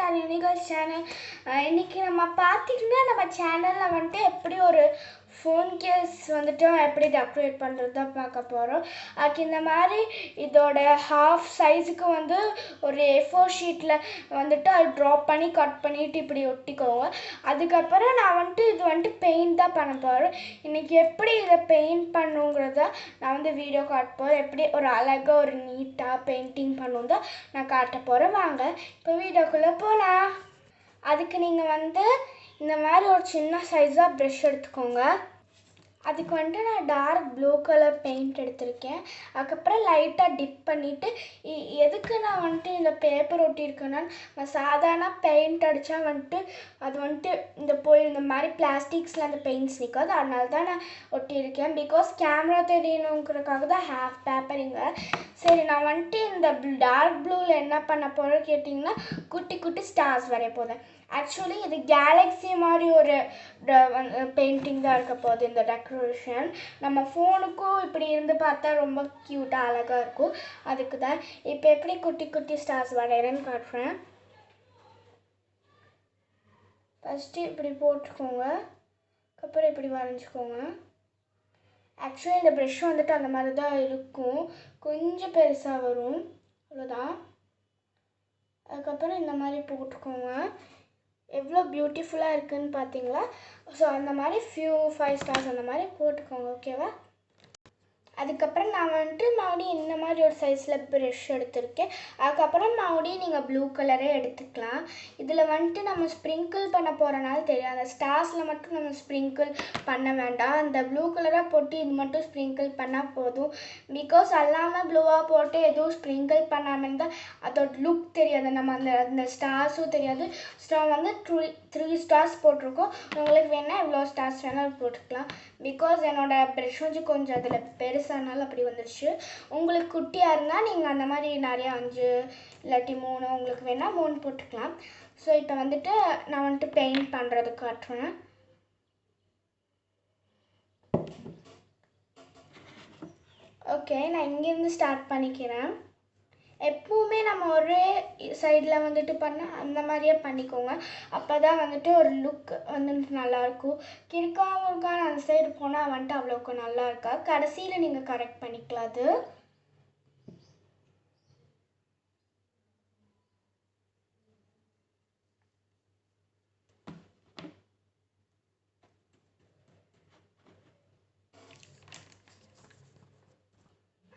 Star யூனிகல்ஸ் channel. இன்றைக்கி நம்ம பார்த்திங்கன்னா நம்ம சேனலில் வந்துட்டு எப்படி ஒரு ஃபோன் கேஸ் வந்துட்டு எப்படி டெக்கரேட் பண்ணுறது தான் பார்க்க போகிறோம். அதுக்கு இந்த மாதிரி இதோட ஹாஃப் சைஸுக்கு வந்து ஒரு A4 ஷீட்டில் வந்துட்டு அது ட்ராப் பண்ணி கட் பண்ணிவிட்டு இப்படி ஒட்டிக்கோங்க. அதுக்கப்புறம் நான் வந்துட்டு இது வந்துட்டு பெயிண்ட் தான் பண்ண போகிறேன். இன்றைக்கி எப்படி இதை பெயிண்ட் பண்ணுங்கிறத நான் வந்து வீடியோ காட்ட போகிறேன். எப்படி ஒரு அழகாக ஒரு நீட்டாக பெயிண்டிங் பண்ணும் தான் நான் காட்ட போகிறேன். வாங்க இப்போ வீடியோக்குள்ளே போகலாம். அதுக்கு நீங்கள் வந்து இந்த மாதிரி ஒரு சின்ன சைஸாக ப்ரஷ் எடுத்துக்கோங்க. அதுக்கு வந்துட்டு நான் டார்க் ப்ளூ கலர் பெயிண்ட் எடுத்திருக்கேன். அதுக்கப்புறம் லைட்டாக டிப் பண்ணிவிட்டு எதுக்கு நான் வந்துட்டு இந்த பேப்பர் ஒட்டியிருக்கேன்னா, நான் சாதாரண பெயிண்ட் அடித்தா வந்துட்டு அது வந்துட்டு இந்த மாதிரி பிளாஸ்டிக்ஸில் அந்த பெயிண்ட்ஸ் நிற்காது. அதனால தான் நான் ஒட்டியிருக்கேன். பிகாஸ் கேமரா தெரியணுங்கிறதுக்காக தான் ஹாஃப் பேப்பரிங்க. சரி, நான் வந்துட்டு இந்த டார்க் ப்ளூவில் என்ன பண்ண போகிறேன்னு கேட்டிங்கன்னா, குட்டி குட்டி ஸ்டார்ஸ் வரைய போகிறேன். ஆக்சுவலி இது கேலக்ஸி மாதிரி ஒரு பெயிண்டிங் தான் இருக்க போகுது. இந்த டெக்கரேஷன் நம்ம ஃபோனுக்கும் இப்படி இருந்து பார்த்தா ரொம்ப க்யூட்டாக அழகாக இருக்கும். அதுக்கு தான் இப்போ எப்படி குட்டி குட்டி ஸ்டார்ஸ் வரைகிறேன்னு காட்டுறேன். ஃபஸ்ட்டு இப்படி போட்டுக்கோங்க, அப்புறம் இப்படி வரைஞ்சிக்கோங்க. ஆக்சுவலி இந்த ப்ரஷ் வந்துட்டு அந்த மாதிரி தான் இருக்கும், கொஞ்சம் பெருசாக வரும், அவ்வளோதான். அதுக்கப்புறம் இந்த மாதிரி போட்டுக்கோங்க. எவ்வளோ பியூட்டிஃபுல்லாக இருக்குதுன்னு பார்த்தீங்களா? ஸோ அந்த மாதிரி 5 ஸ்டார்ஸ் அந்த மாதிரி போட்டுக்கோங்க, ஓகேவா? அதுக்கப்புறம் நான் வந்துட்டு மறுபடியும் இந்த மாதிரி ஒரு சைஸில் ப்ரஷ் எடுத்திருக்கேன். அதுக்கப்புறம் மறுபடியும் நீங்கள் ப்ளூ கலரே எடுத்துக்கலாம். இதில் வந்துட்டு நம்ம ஸ்ப்ரிங்கிள் பண்ண போகிறனால தெரியும், அந்த ஸ்டார்ஸில் மட்டும் நம்ம ஸ்ப்ரிங்கிள் பண்ண வேண்டாம். அந்த ப்ளூ கலராக போட்டு இது மட்டும் ஸ்ப்ரிங்கிள் பண்ணால் போதும். பிகாஸ் எல்லாமே ப்ளூவாக போட்டு எதுவும் ஸ்ப்ரிங்கிள் பண்ணாமல் இருந்தால் அதோட லுக் தெரியாது, நம்ம அந்த ஸ்டார்ஸும் தெரியாது. ஸோ வந்து 3 ஸ்டார்ஸ் போட்டிருக்கோம். உங்களுக்கு வேணால் இவ்வளோ ஸ்டார்ஸ் வேணாலும் போட்டுக்கலாம். பிகாஸ் என்னோடய ப்ரஷ் கொஞ்சம் அதில் பெருசானாலும் அப்படி வந்துடுச்சு. உங்களுக்கு குட்டியாக இருந்தால் நீங்கள் அந்த மாதிரி நிறையா 5 இல்லாட்டி 3 உங்களுக்கு வேணால் 3 போட்டுக்கலாம். ஸோ இப்போ வந்துட்டு நான் வந்துட்டு பெயிண்ட் பண்ணுறதுக்கு காட்டுறேன். ஓகே, நான் இங்கேருந்து ஸ்டார்ட் பண்ணிக்கிறேன். எப்பவுமே நம்ம ஒரே சைடில் வந்துட்டு பண்ணால் அந்த மாதிரியே பண்ணிக்கோங்க. அப்போ தான் வந்துட்டு ஒரு லுக் வந்துட்டு நல்லாயிருக்கும். கிறுக்கான அந்த சைடு போனால் வந்துட்டு அவ்வளோக்கு நல்லா இருக்கா. கடைசியில் நீங்கள் கரெக்ட் பண்ணிக்கலாம் அது.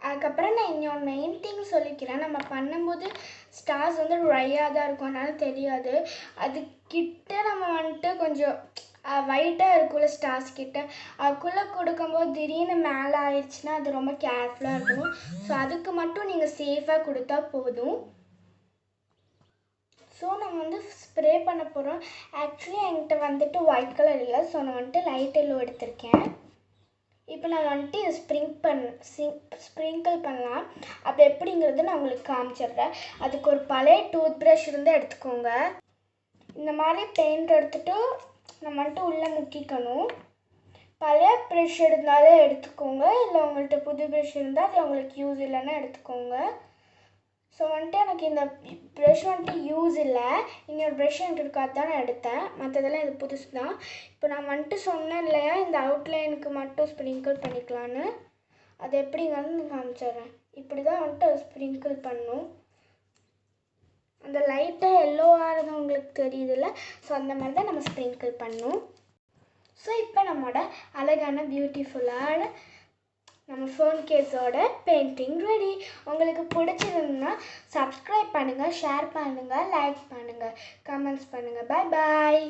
அதுக்கப்புறம் நான் இன்னொரு மெயின் திங் சொல்லிக்கிறேன். நம்ம பண்ணும்போது ஸ்டார்ஸ் வந்து ட்ரையாக தான் இருக்கும், அதனால தெரியாது. அதுக்கிட்ட நம்ம வந்துட்டு கொஞ்சம் ஒயிட்டாக இருக்கும்ல ஸ்டார்ஸ் கிட்ட, அதுக்குள்ளே கொடுக்கும்போது திடீர்னு மேலே ஆயிடுச்சுன்னா அது ரொம்ப கேர்ஃபுல்லாக இருக்கணும். ஸோ அதுக்கு மட்டும் நீங்கள் சேஃபாக கொடுத்தா போதும். ஸோ நம்ம வந்து ஸ்ப்ரே பண்ண போகிறோம். ஆக்சுவலி என்கிட்ட வந்துட்டு ஒயிட் கலர் இல்லை, ஸோ நான் வந்துட்டு லைட் எல்லோ எடுத்திருக்கேன். இப்போ நான் வந்துட்டு இதை ஸ்ப்ரிங்கிள் பண்ணலாம். அப்போ எப்படிங்கிறது நான் உங்களுக்கு காமிச்சிடுறேன். அதுக்கு ஒரு பழைய டூத் ப்ரஷ் இருந்தால் எடுத்துக்கோங்க. இந்த மாதிரி பெயிண்ட் எடுத்துகிட்டு நம்ம வந்துட்டு உள்ளே முக்கிக்கணும். பழைய ப்ரஷ் இருந்தாலே எடுத்துக்கோங்க, இல்லை உங்கள்கிட்ட புது ப்ரஷ் இருந்தால் அது உங்களுக்கு யூஸ் இல்லைன்னா எடுத்துக்கோங்க. ஸோ வந்துட்டு எனக்கு இந்த ப்ரஷ் வந்துட்டு யூஸ் இல்லை, இன்னொரு ப்ரஷ் எனக்கு இருக்காது தான் நான் எடுத்தேன். மற்றதெல்லாம் இது புதுசு தான். இப்போ நான் வந்துட்டு சொன்னேன் இல்லையா, இந்த அவுட்லைனுக்கு மட்டும் ஸ்ப்ரிங்கிள் பண்ணிக்கலான்னு. அது எப்படிங்கிறது நான் காமிச்சிட்றேன். இப்படி தான் வந்துட்டு அது ஸ்ப்ரிங்கிள் பண்ணணும். அந்த லைட்டாக எல்லோ ஆகிறது உங்களுக்கு தெரியுதுல்ல, ஸோ அந்த மாதிரி தான் நம்ம ஸ்ப்ரிங்கிள் பண்ணணும். ஸோ இப்போ நம்மளோட அழகான பியூட்டிஃபுல்லான நம்ம ஃபோன் கேஸோட பெயிண்டிங் ரெடி. உங்களுக்கு பிடிச்சிருந்ததுன்னா சப்ஸ்கிரைப் பண்ணுங்கள், ஷேர் பண்ணுங்கள், லைக் பண்ணுங்கள், கமெண்ட்ஸ் பண்ணுங்கள். பாய் பாய்.